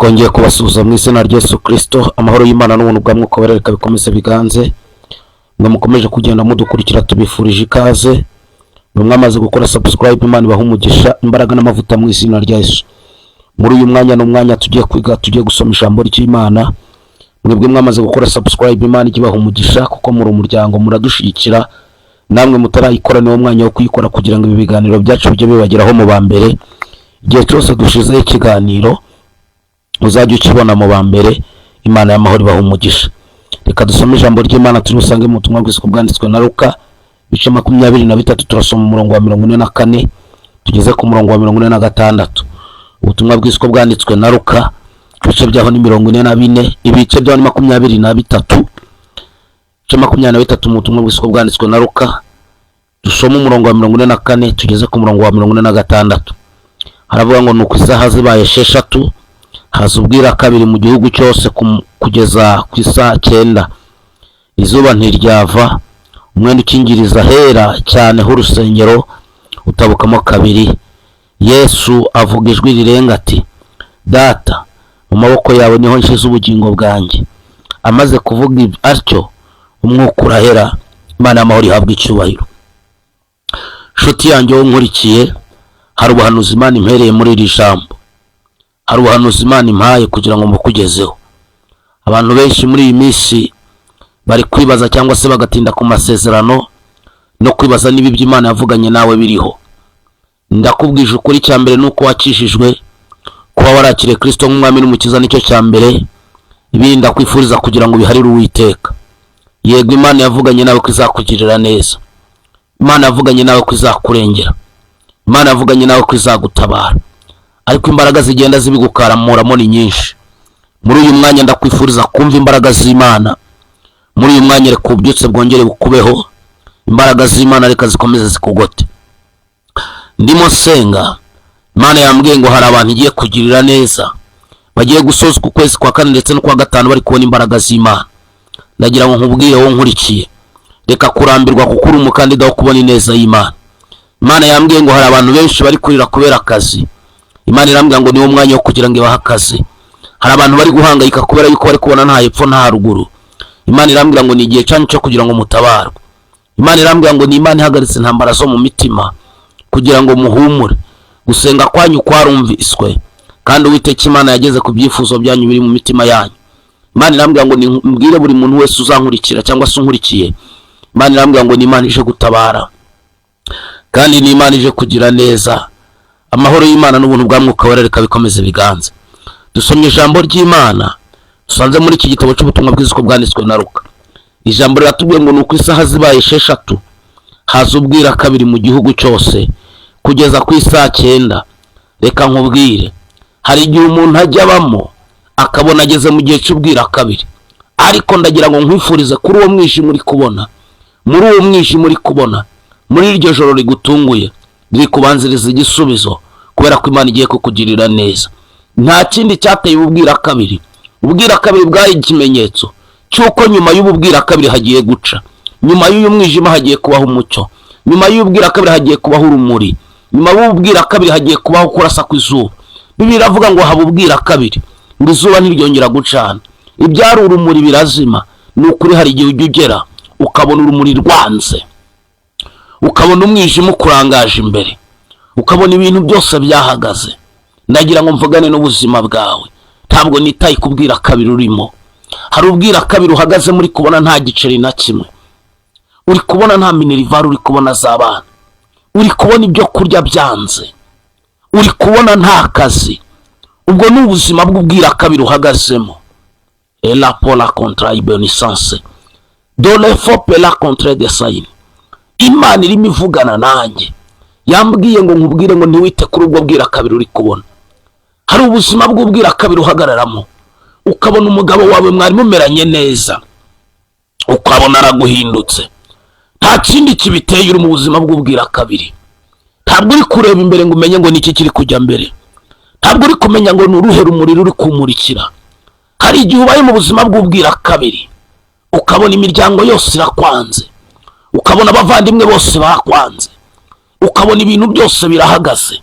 twongeye kubasuhuza mu izina rya Yesu Kristo. Amahoro y'Imana n'ubuntu bwa Mwuka Wera reka bikomeze biganze. Mwe mukomeje kugenda mudukurikira tubifurije ikaze. Mwe mwamaze gukora subscribe, Imana ibaha umugisha, imbaraga n'amavuta mu izina rya Yesu. Muri uyu mwanya n'umwanya tugiye kwiga, tugiye gusoma ijambo ry'Imana. Mwebwe mwamaze gukora subscribe, Imana ibaha umugisha kuko muri umuryango muradushigikira. Namwe mutarayikora niwo mwanya wo kuyikora kugira ngo ibi biganiro byacu bijye bibageraho mu bambere. Igihe cyose dushize ikiganiro uzajya ukibona mu bambere. Imana y'amahoro ibaha umugisha. Reka dusome ijambo ry'Imana turusange mu butumwa bw'Yesu bwanditswe na Luka bice 23 turasoma umurongo wa 44 tugeze ku murongo wa 46. Ubutumwa bw'Yesu bwanditswe na Luka bice byaho ni 44, ibice byaho ni 23 bice 23 mu butumwa bw'Yesu bwanditswe na Luka. Dusoma umurongo wa 44 tugeze ku murongo wa 46. Haravuga ngo nuko isaha zibaye 6 hazubwira kabiri mu gihugu cyose kugeza ku isaha 9 izuba ntiryava, umwenda ukingiriza hera cyane h'urusengero utabukamo kabiri. Yesu avuga ijwi rirenga ati, Data, mu maboko yawe niho nshize ubugingo bwanjye. Amaze kuvuga atyo umwuka urahera. Imana y'amahoro ihabwa icyubahiro. Nshuti yanjye wo nkurikiye, hari ubuhanuzi Imana impereye muri iri jambo. Hari ubuhanuzi Imana impaye kugira ngo mukugezeho. Abantu benshi muri iyi minsi bari kwibaza cyangwa se bagatinda ku masezerano no kwibaza niba ibyo Imana yavuganye nawe biriho. Ndakubwije ukuri, cya mbere nuko wakishijwe, kuba warakiriye Kristo nk'umwami n'umukiza nicyo cya mbere. Ibindi ndakwifuriza kugira ngo biharire Uwiteka. Yego, Imana yavuganye nawe ko izakugirira neza. Imana yavuganye nawe ko izakurengera. Imana yavuganye nawe ko izagutabara. Ariko imbaraga zigenda zibigukaramuramo ni nyinshi. Muri uyu mwanya ndakwifuriza kumva imbaraga z'Imana. Muri uyu mwanya reka ubyutse bwongere bukubeho. Imbaraga z'Imana reka zikomeze zikugote. Ndimo senga, Imana yambwiye ngo hari abantu igiye kugirira neza, bagiye gusoza ku kwezi kwa 4 ndetse no kwa 5 bari kubona imbaraga z'Imana. Ndagira ngo nkubwire wowe nkurikiye, reka kurambirwa kuko uri umukandida wo kubona ineza y'Imana. Imana yambwiye ngo hari abantu benshi bari kurira kubera akazi. Imana irambwira ngo niwo mwanya wo kugira ngo ibahe akazi. Hari abantu bari guhangayika kubera yuko bari kubona nta hepfo nta haruguru. Imana irambwira ngo ni igihe cyanyu cyo kugira ngo mutabarwe. Imana irambwira ngo ni Imana ihagaritse intambara zo mu mitima kugira ngo muhumure. Gusenga kwanyu kwarumviswe kandi Uwiteka Imana yageze ku byifuzo byanyu biri mu mitima yanyu. Imana irambwira ngo nimbwire buri muntu wese uzankurikira cyangwa se unkurikiye, Imana irambwira ngo ni Imana ije gutabara kandi ni Imana ije kugira neza. Amahoro y'Imana n'ubuntu bwa Mwuka Wera reka bikomeze biganze. Dusomye ijambo ry'Imana dusanze muri iki gitabo cy'ubutumwa bw'Yesu bwanditswe na Luka. Ijambo riratubwiye ngo nuko isaha zibaye 6 hazubwira kabiri mu gihugu cyose kugeza ku isaha 9. Reka nkubwire, hari igihe umuntu ajya abamo akabona ageze mu gihe cy'ubwira kabiri, ariko ndagira ngo nkwifurize kuri uwo mwijima uri kubona, muri uwo mwijima uri kubona, muri iryo joro rigutunguye, biri kubanziriza igisubizo kubera ko Imana igiye kukugirira neza. Nta kindi cyateye ububwira kabiri. Ububwira kabiri bwari ikimenyetso cyuko nyuma y'ububwira kabiri hagiye guca, nyuma y'uyu mwijima hagiye kubaho umucyo, nyuma y'ububwira kabiri hagiye kubaho urumuri, nyuma y'ububwira kabiri hagiye kubaho kurasa kw'izuba. Bibiliya iravuga ngo habubwira kabiri ngo izuba ntiryongera gucana, ibyari urumuri birazima. Ni ukuri hari igihe ujya ugera ukabona urumuri rwanze, ukabona umwijima ukurangaje imbere, ukabona ibintu byose byahagaze. Ndagira ngo mvugane n'ubuzima bwawe, ntabwo nitaye kubwira kabiri urimo. Hari ubwira kabiri uhagaze muri kubona nta giceri na kimwe, uri kubona nta minerivare, uri kubona z'abana, uri kubona ibyo kurya byanze, uri kubona nta kazi. Ubwo ni ubuzima bw'ubwira kabiri uhagazemo. Ela pola contra ibonissance dole fope la contre de sain. Imana irimo ivugana nanjye, yambwiye ngo nkubwire ngo ntiwite kuri ubwo bwira kabiri uri kubona. Hari ubuzima bw'ubwira kabiri uhagararamo, ukabona umugabo wawe mwari mumeranye neza, ukabona araguhindutse. Nta kindi kibiteye, uri mu buzima bw'ubwira kabiri. Ntabwo uri kureba imbere ngo umenye ngo niki kiri kujya mbere. Ntabwo uri kumenya ngo nuruhe rumuri ruri kumurikira. Hari igihe ubaye mu buzima bw'ubwira kabiri, ukabona imiryango yose irakwanze, ukabona abavandimwe bose bakwanze, ukabona ibintu byose birahagaze.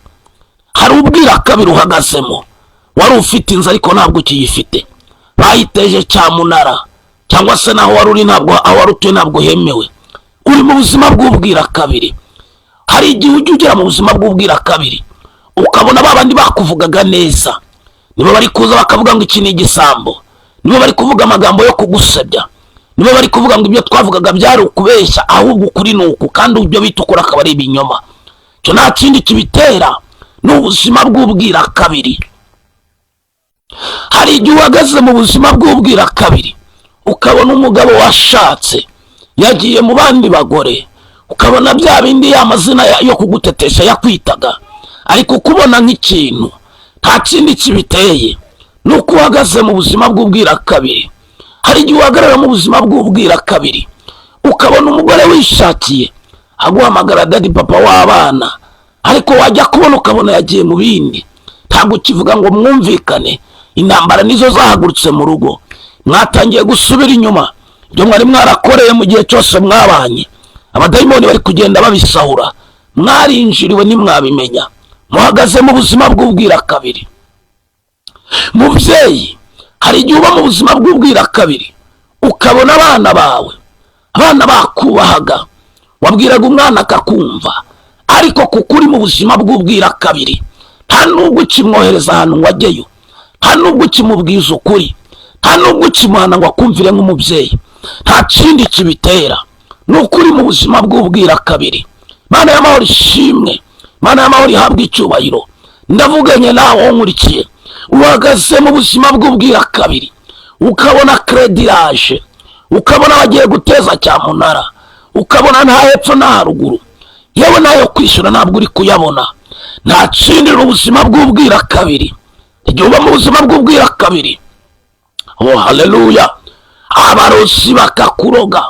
Hari ubwira kabiri uhagazemo, wari ufite inzu ariko ntabwo ukiyifite, bayiteje cyamunara, cyangwa se naho wari uri ntabwo aho wari utuye ntabwo hemewe, uri mu buzima bw'ubwira kabiri. Hari igihe ujya ugera mu buzima bw'ubwira kabiri ukabona babandi bakuvugaga neza nibo bari kuza bakavuga ngo iki ni igisambo, nibo bari kuvuga amagambo yo kugusebya, nibo bari kuvuga ngo ibyo twavugaga byari ukubeshya, ahubwo ukuri ni uku, kandi ibyo bita ukuri akaba ari ibinyoma. Cyo nta kindi kibitera, ni ubuzima bw'ubwira kabiri. Hari igihe uhagaze mu buzima bw'ubwira kabiri ukabona umugabo washatse yagiye mu bandi bagore, ukabona bya bindi ya mazina yo kugutetesha yakwitaga, ariko kubona nk'ikintu nta kindi kibiteye, nuko uhagaze mu buzima bw'ubwira kabiri. Hari igihe uhagarara mu buzima bw'ubwira kabiri ukabona umugore wishakiye aguhamagara dadi papa w'abana, ariko wajya kubona ukabona yagiye mu bindi, ntabwo ukivuga ngo mwumvikane. Intambara nizo zahagurutse mu rugo, mwatangiye gusubira inyuma ibyo mwari mwarakoreye mu gihe cyose mwabanye. Abadayimoni bari kugenda babisahura, mwarinjiriwe ntimwabimenya, muhagaze mu buzima bw'ubwira kabiri. Mubyeyi, hari igihe uba mu buzima bw'ubwira kabiri ukabona abana bawe, abana bakubahaga, wabwiraga umwana akakumva, ariko kuko uri mu buzima bw'ubwira kabiri nta nubwo ukimwohereza ahantu ngo ajyeyo, nta nubwo ukimubwiza ukuri, nta nubwo ukimuhana ngo akumvire nk'umubyeyi. Nta kindi kibitera, nuko uri mu buzima bw'ubwira kabiri. Mana y'amahoro ishimwe, Mana y'amahoro ihabwe icyubahiro. Ndavuganye nawe nkurikiye, uhagaze mu buzima bw'ubwira kabiri ukabona crediraje, ukabona bagiye guteza cyamunara, ukabona nta hepfo nta haruguru, yewe nayo kwishyura ntabwo uri kuyabona. Nta kindi, ubuzima bw'ubwira kabiri. Igihe uba mu buzima bw'ubwira kabiri, oh haleluya, abarozi bakakuroga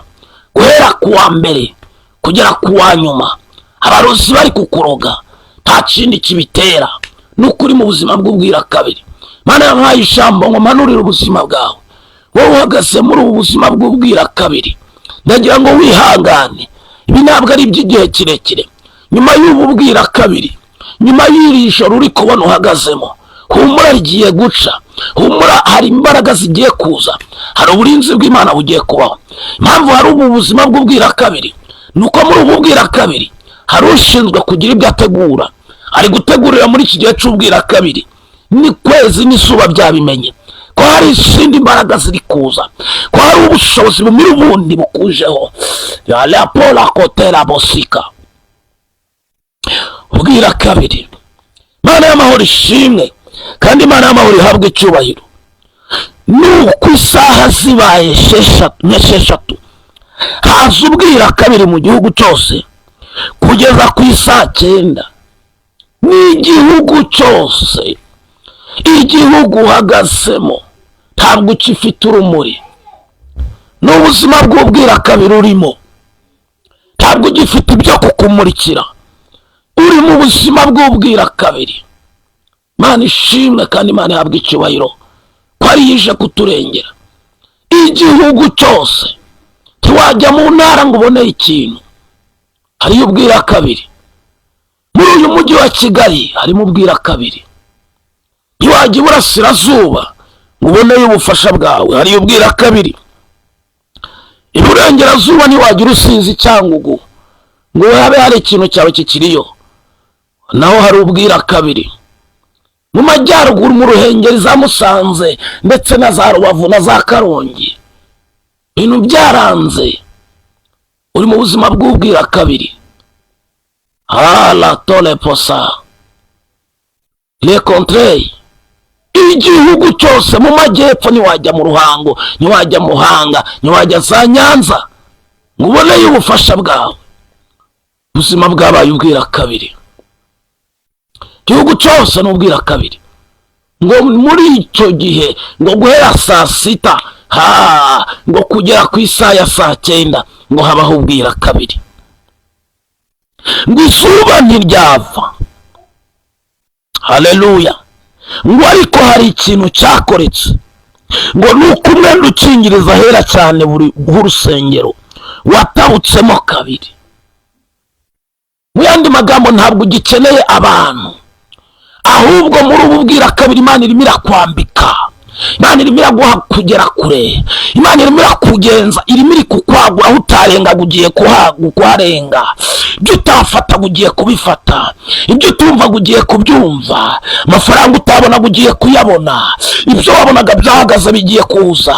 guhera kuwa mbere kugera kuwa nyuma, abarozi bari kukuroga, nta kindi kibitera, nuko uri mu buzima bw'ubwira kabiri. Mana yampaye ijambo ngo mpanurire ubuzima bwawe, wowe uhagaze muri ubu buzima bw'ubwira kabiri. Ndagira ngo wihangane, ibi ntabwo ari iby'igihe kirekire. Nyuma y'ubu bwira kabiri, nyuma y'iri joro uri kubona uhagazemo, humura rigiye guca, humura hari imbaraga zigiye kuza, hari uburinzi bw'Imana bugiye kubaho. Impamvu hari ubu buzima bw'ubwira kabiri, nuko muri ubu bwira kabiri hari ushinzwe kugira ibyo ategura, ari gutegurira muri iki gihe cy'ubwira kabiri. Ni kwezi n'izuba byabimenye ko hari izindi mbaraga ziri kuza, ko hari ubushobozi bumira ubundi bukujeho. Ya pola kotera bosika ubwira kabiri. Mana y'amahoro ishimwe, kandi Imana y'amahoro ihabwe icyubahiro. Nuko isaha zibaye esheshatu haza ubwira kabiri mu gihugu cyose kugeza ku isaa 9. N'igihugu cyose, igihugu uhagazemo ntabwo ukifite urumuri, n'ubuzima bw'ubwira kabiri urimo ntabwo ugifite ibyo kukumurikira, uri mu buzima bw'ubwira kabiri. Mana ishimwe, kandi Imana ihabwe icyubahiro ko ari yije kuturengera. Igihugu cyose, ntiwajya mu ntara ngo ubone ikintu, hariyo ubwira kabiri. Muri uyu mujyi wa Kigali harimo ubwira kabiri. Ntiwajya iburasirazuba ngo uboneyo ubufasha bwawe, hariyo ubwira kabiri. Iburengerazuba ntiwajya Rusizi Cyangugu ngo habe hari ikintu cyawe kikiriyo, naho hari ubwira kabiri. Mu majyaruguru, mu Ruhengeri, za Musanze ndetse na za Rubavu na za Karongi, ibintu byaranze, uri mu buzima bw'ubwira kabiri. Hala tole posa le contraire. Igihugu cyose, mu majyepfo ntiwajya mu Ruhango, ntiwajya Muhanga, ntiwajya za Nyanza ngo uboneye ubufasha bwawe. Ubuzima bwabaye ubwira kabiri. Igihugu cyose n'ubwira kabiri, ngo muri icyo gihe ngo guhera saa 6 ngo kugera ku isaha ya saa 9 ngo habaho ubwira kabiri. Ngo izuba ntiryava, haleluya, ngo ariko hari ikintu cyakoretse, ngo nuko umwenda ukingiriza hera cyane bw'urusengero watabutsemo kabiri. Mu yandi magambo, ntabwo ugikeneye abantu, ahubwo muri ubu bwira kabiri Imana irimo irakwambika, Imana irimo iraguha kugera kure, Imana irimo irakugenza, irimo iri kukwagura aho utarenga ugiye kuharenga, ibyo utafata ugiye kubifata, ibyo utumva ugiye kubyumva, amafaranga utabona ugiye kuyabona, ibyo wabonaga byahagaze bigiye kuza,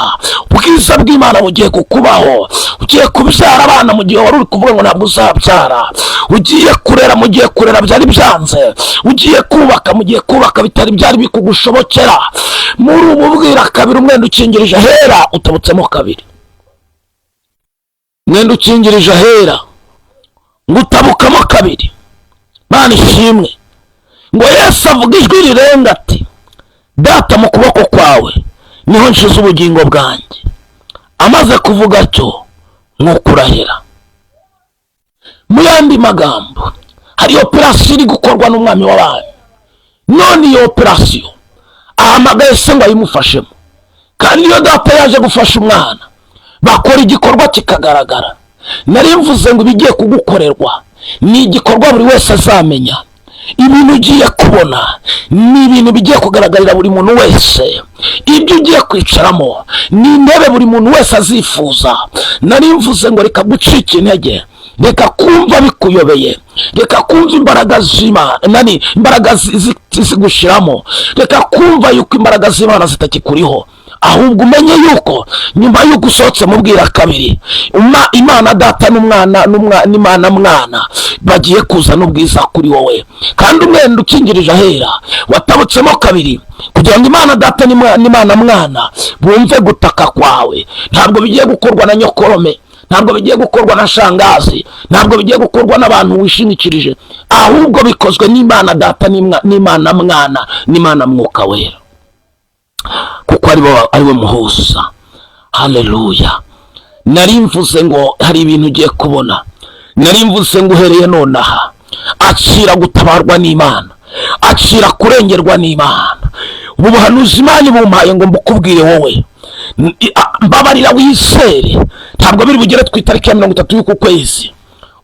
ubwiza bw'Imana bugiye kukubaho, ugiye kubyara abana mu gihe wari uri kuvuga ngo ntabwo uzabyara, ugiye kurera mu gihe kurera byari byanze, ugiye kubaka mu gihe kubaka bitari byari bikugushobokera. Muri ubu bwira kabiri umwenda ukingirije ahera utabutsemo kabiri, umwenda ukingirije ahera ngo utabukamo kabiri. Mana ishimwe ngo Yesu avuga ijwi rirenga ati, data mu kuboko kwawe niho nshize ubugingo bwanjye. Amaze kuvuga atyo nk'uko urahira. Mu yandi magambo, hari operasiyo iri gukorwa n'umwami w'abami, none iyo operasiyo ahamagaye se ngo ayimufashemo, kandi iyo data yaje gufasha umwana bakora igikorwa kikagaragara. Nari mvuze ngo ibigiye kugukorerwa ni igikorwa buri wese azamenya, ibintu ugiye kubona ni ibintu bigiye kugaragarira buri muntu wese, ibyo ugiye kwicaramo ni intebe buri muntu wese azifuza. Nari mvuze ngo reka gucika intege, reka kumva bikuyobeye, reka kumva imbaraga z'Imana, imbaraga zigushiramo, reka kumva yuko imbaraga z'Imana zitakikuriho, ahubwo umenye yuko nyuma y'uko usohotse mu bwira kabiri Imana data n'Imana mwana bagiye kuzana ubwiza kuri wowe, kandi umwenda ukingirije ahera watabutsemo kabiri kugira ngo Imana data n'Imana mwana bumve gutaka kwawe. Ntabwo bigiye gukorwa na nyokorome, ntabwo bigiye gukorwa na shangazi, ntabwo bigiye gukorwa n'abantu wishingikirije, ahubwo bikozwe n'Imana data n'Imana mwana n'Imana mwuka wera, kuko ari we muhuza. Haleluya. Nari mvuze ngo hari ibintu ugiye kubona, nari mvuze ngo uhereye nonaha akira gutabarwa n'Imana, akira kurengerwa n'Imana. Ubu buhanuzi Imana bumpaye ngo mbukubwire wowe, mbabarira wizere. Ntabwo biri bugere ku itariki ya 30 y'uku kwezi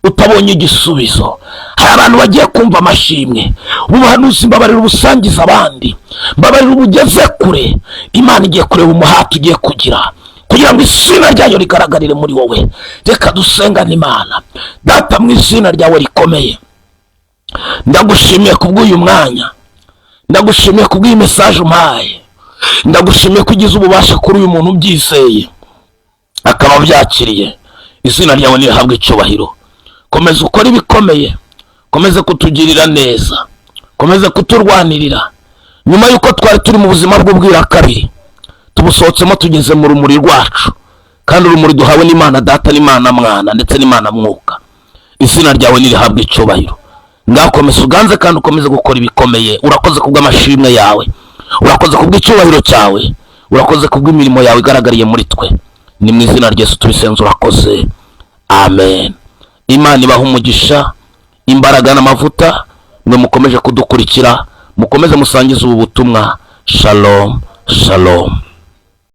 utabonye igisubizo. Hari abantu bagiye kumva amashimwe, ubu buhanuzi mbabarira ubusangiza abandi, mbabarira ubugeze kure. Imana igiye kureba umuhati ugiye kugira ngo izina ryayo rigaragarire muri wowe. Reka dusengane Imana. Data, mu izina ryawe rikomeye, ndagushimiye kubw'uyu mwanya, ndagushimiye kubw'iyi message umpaye, ndagushimiye ko ugize ububasha kuri uyu muntu ubyizeye akaba byakiriye. Izina ryawe nirihabwe icyubahiro. Komeza ukora ibikomeye, komeza kutugirira neza, komeza kuturwanirira. Nyuma y'uko twari turi mu buzima bw'ubwira kabiri, tubusohotsemo tugeze mu rumuri rwacu, kandi urumuri duhawe n'Imana data n'Imana mwana ndetse n'Imana mwuka. Izina ryawe nirihabwe icyubahiro. Ngakomeza uganze kandi ukomeze gukora ibikomeye. Urakoze kubw'amashimwe yawe, urakoze kubw'icyubahiro cyawe, urakoze kubw'imirimo yawe igaragariye muri twe. Ni mu izina rya Yesu tubisenze, urakoze. Amen. Imana ibaha umugisha, imbaraga n'amavuta. Mwe mukomeje kudukurikira, mukomeze musangiza ubu butumwa. Shalom, shalom.